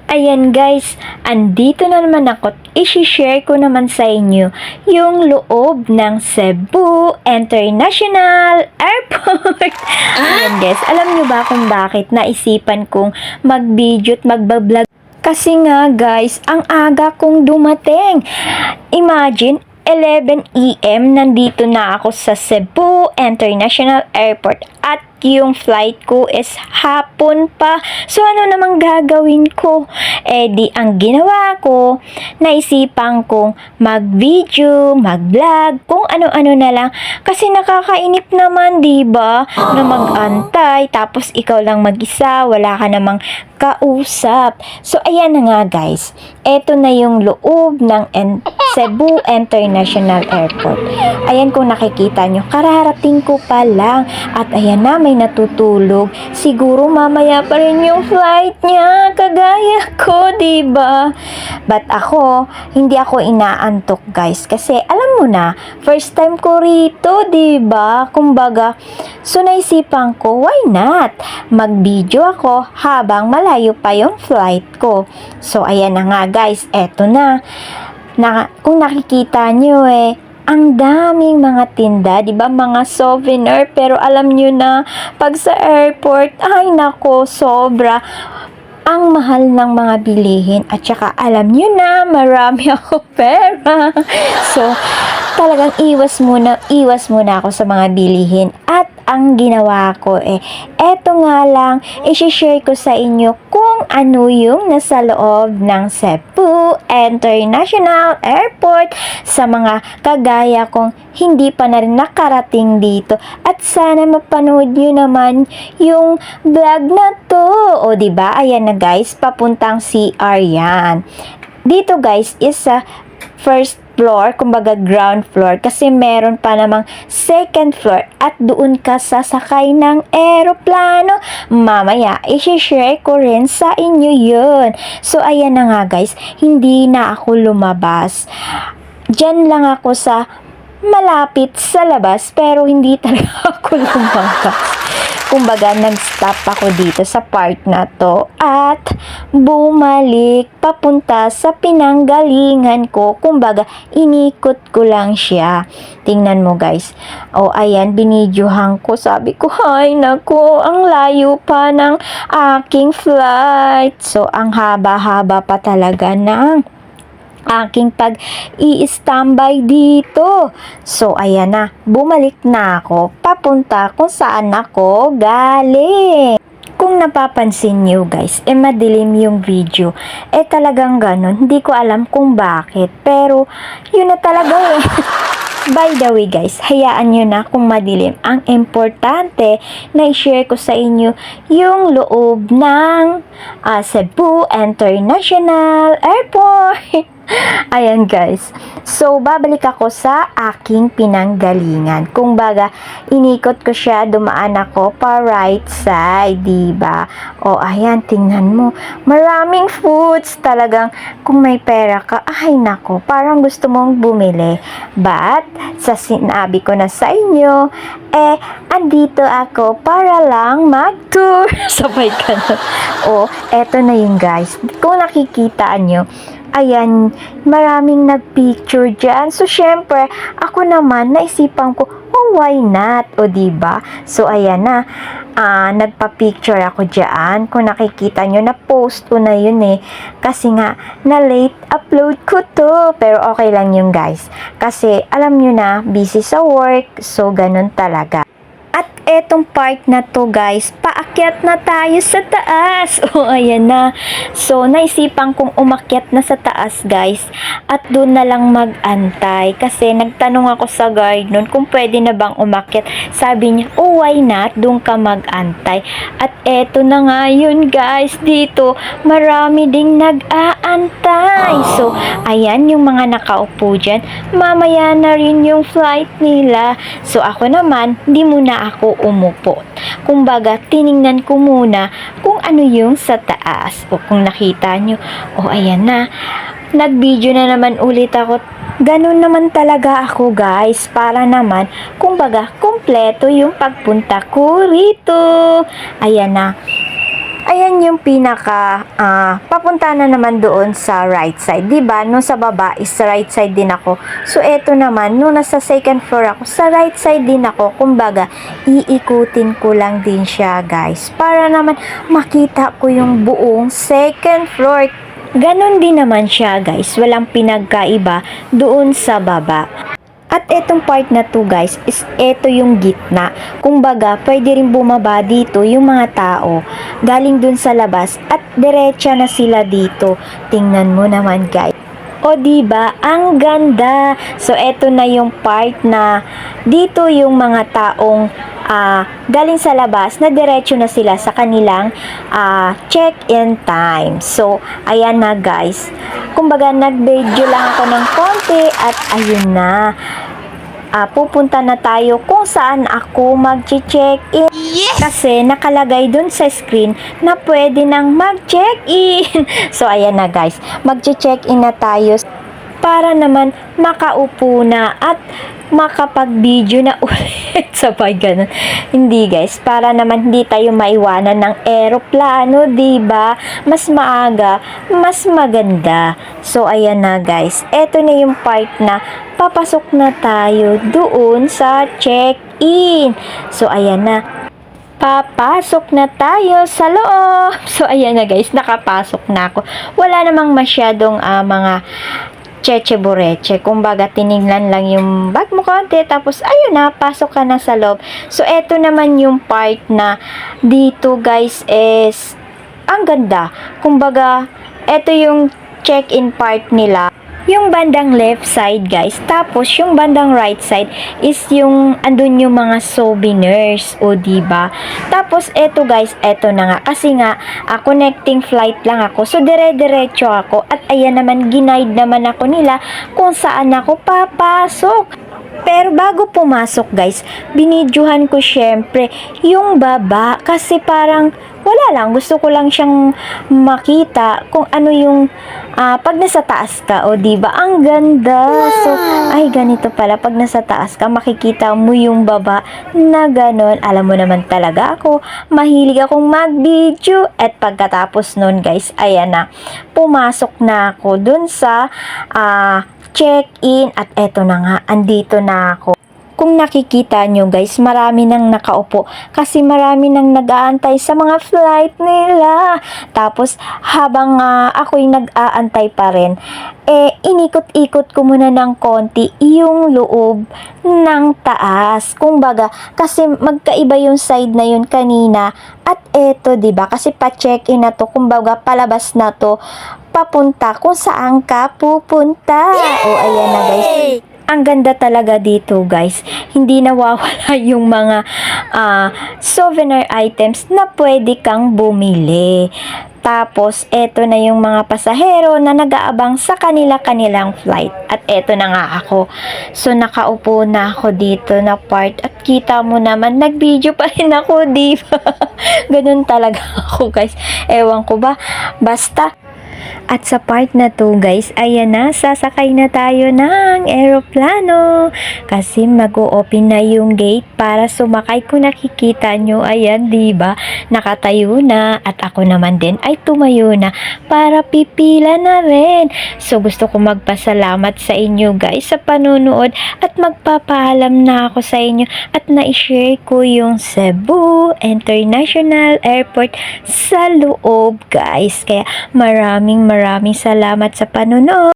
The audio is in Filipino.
Ayan guys, andito na naman ako. I-share ko naman sa inyo yung loob ng Cebu International Airport. Ayan guys, alam nyo ba kung bakit naisipan kong mag-video at magbablog? Kasi nga guys, ang aga kong dumating. Imagine, 11 AM nandito na ako sa Cebu International Airport at yung flight ko is hapon pa. So ano namang gagawin ko? Di ang ginawa ko, naisipan kong mag-video, mag-vlog, kung ano-ano na lang. Kasi nakakainip naman, 'di ba? Na mag-antay tapos ikaw lang mag-isa, wala ka namang kausap. So ayan na nga guys. Ito na yung loob ng Cebu International Airport. Ayan kung nakikita nyo, kararating ko pa lang. At ayan na, may natutulog. Siguro mamaya pa rin yung flight niya. Kagaya ko, diba? But ako, hindi ako inaantok guys. Kasi alam mo na, first time ko rito, diba? Kumbaga, so naisipan ko, why not? Mag-video ako habang malayo pa yung flight ko. So ayan na nga guys, eto na. Kung nakikita nyo ang daming mga tinda, 'di ba? Mga souvenir, pero alam nyo na pag sa airport, ay nako, sobra ang mahal ng mga bilihin at saka alam nyo na marami ako pera. So, talagang iwas muna ako sa mga bilihin. At ang ginawa ko eto nga lang, i-share ko sa inyo kung ano yung nasa loob ng Cebu International Airport sa mga kagaya kong hindi pa na rin nakarating dito. At sana mapanood nyo naman yung vlog na to. O diba, ayan na guys, papuntang CR yan. Dito guys is sa first floor, kumbaga ground floor, kasi meron pa namang second floor at doon ka sasakay ng eroplano. Mamaya, i-share ko rin sa inyo yun. So, ayan na nga guys, hindi na ako lumabas. Diyan lang ako sa malapit sa labas, pero hindi talaga ako lumabas. Kumbaga, nag-stop ako dito sa part na to at bumalik papunta sa pinanggalingan ko. Kumbaga, inikot ko lang siya. Tingnan mo guys. O, ayan, binidyohan ko. Sabi ko, ay nako, ang layo pa ng aking flight. So, ang haba-haba pa talaga ng aking pag-i-standby dito. So, ayan na. Bumalik na ako. Papunta kung saan ako galing. Kung napapansin nyo guys, madilim yung video. Talagang ganun. Hindi ko alam kung bakit. Pero, yun na talaga By the way guys, hayaan nyo na kung madilim. Ang importante na i-share ko sa inyo yung loob ng Cebu International Airport. Ayan guys. So, babalik ako sa aking pinanggalingan. Kung baga, inikot ko siya, dumaan ako pa right side, diba? O, ayan, tingnan mo. Maraming foods talagang. Kung may pera ka, ay nako, parang gusto mong bumili. But, sa sinabi ko na sa inyo, andito ako para lang mag-tour. Sabay ka na. O, eto na yun guys. Kung nakikita nyo, ayan, maraming nagpicture dyan. So, syempre, ako naman, naisipan ko, oh, why not? O, diba? So, ayan na. Nagpa-picture ako dyan. Kung nakikita nyo, na-post ko na yun Kasi nga, na-late upload ko to. Pero, okay lang yun, guys. Kasi, alam nyo na, busy sa work. So, ganun talaga. At etong part na to guys, paakyat na tayo sa taas. O, ayan na. So, naisipan kong umakyat na sa taas guys. At doon na lang mag-antay. Kasi nagtanong ako sa guard nun kung pwede na bang umakyat. Sabi niya, oh why not? Doon ka mag-antay. At eto na nga yun guys. Dito, marami ding nag-aantay. So, ayan yung mga nakaupo dyan. Mamaya na rin yung flight nila. So, ako naman, hindi muna ako umupo. Kumbaga, tiningnan ko muna kung ano yung sa taas. O kung nakita nyo, o ayan na. Nag-video na naman ulit ako. Ganun naman talaga ako guys. Para naman, kumbaga, kompleto yung pagpunta ko rito. Ayan na. ayan yung pinaka papunta na naman doon sa right side. Diba? Nung sa baba is sa right side din ako. So, eto naman, nung nasa second floor ako, sa right side din ako. Kumbaga, iikutin ko lang din siya, guys. Para naman makita ko yung buong second floor. Ganon din naman siya, guys. Walang pinagkaiba doon sa baba. At etong part na to, guys, is eto yung gitna. Kumbaga, pwede rin bumaba dito yung mga tao galing dun sa labas at diretsa na sila dito. Tingnan mo naman, guys. O diba, ang ganda. So eto na yung part na dito yung mga taong galing sa labas na diretso na sila sa kanilang check-in time. So ayan na, guys. Kumbaga nag-video lang ako ng konti at ayun na. Pupunta na tayo kung saan ako mag-check-in. Yes! Kasi nakalagay dun sa screen na pwede nang mag-check-in. So, ayan na, guys. Mag-check-in na tayo para naman makaupo na at makapag-video na ulit. Sabay ganun. Hindi, guys. Para naman hindi tayo maiwanan ng eroplano, diba? Mas maaga, mas maganda. So, ayan na, guys. Eto na yung part na papasok na tayo doon sa check-in. So, ayan na. Papasok na tayo sa loob. So, ayan na, guys. Nakapasok na ako. Wala namang masyadong mga cheche bureche. Kumbaga, tinignan lang yung bag mo konti. Tapos, ayun na, pasok ka na sa loob. So, eto naman yung part na dito, guys, is ang ganda. Kumbaga, eto yung check-in part nila. Yung bandang left side, guys. Tapos, yung bandang right side is yung andun yung mga souvenirs. O, diba? Tapos, eto, guys. Eto na nga. Kasi nga, connecting flight lang ako. So, dire-diretso ako. At ayan naman, ginaid naman ako nila kung saan ako papasok. Pero bago pumasok, guys, binidyohan ko syempre yung baba. Kasi parang wala lang. Gusto ko lang siyang makita kung ano yung pag nasa taas ka. O, diba? Ang ganda. So, ay, ganito pala. Pag nasa taas ka, makikita mo yung baba na ganon. Alam mo naman talaga ako. Mahilig akong mag-video. At pagkatapos nun, guys, ayan na. Pumasok na ako dun sa check-in at eto na nga, andito na ako. Kung nakikita nyo, guys, marami nang nakaupo kasi marami nang nag-aantay sa mga flight nila. Tapos habang ako'y nag-aantay pa rin, inikot-ikot ko muna ng konti yung loob ng taas. Kumbaga, kasi magkaiba yung side na yun kanina at eto, 'di ba? Kasi pa-check-in na to, kumbaga palabas na to papunta kung saan ka pupunta. O, ayan na, guys. Ang ganda talaga dito, guys. Hindi nawawala yung mga souvenir items na pwede kang bumili. Tapos, eto na yung mga pasahero na nag-aabang sa kanilang flight. At eto na nga ako. So, nakaupo na ako dito na part. At kita mo naman, nag-video pa rin ako, di ba? Ganun talaga ako, guys. Ewan ko ba? Basta, at sa part na to, guys, ayan na, sasakay na tayo ng eroplano. Kasi mag-o-open na yung gate para sumakay. Kung nakikita nyo, ayan, diba? Nakatayo na. At ako naman din ay tumayo na para pipila na rin. So, gusto ko magpasalamat sa inyo, guys, sa panunood. At magpapaalam na ako sa inyo. At na-share ko yung Cebu International Airport sa loob, guys. Kaya maraming salamat sa panonood.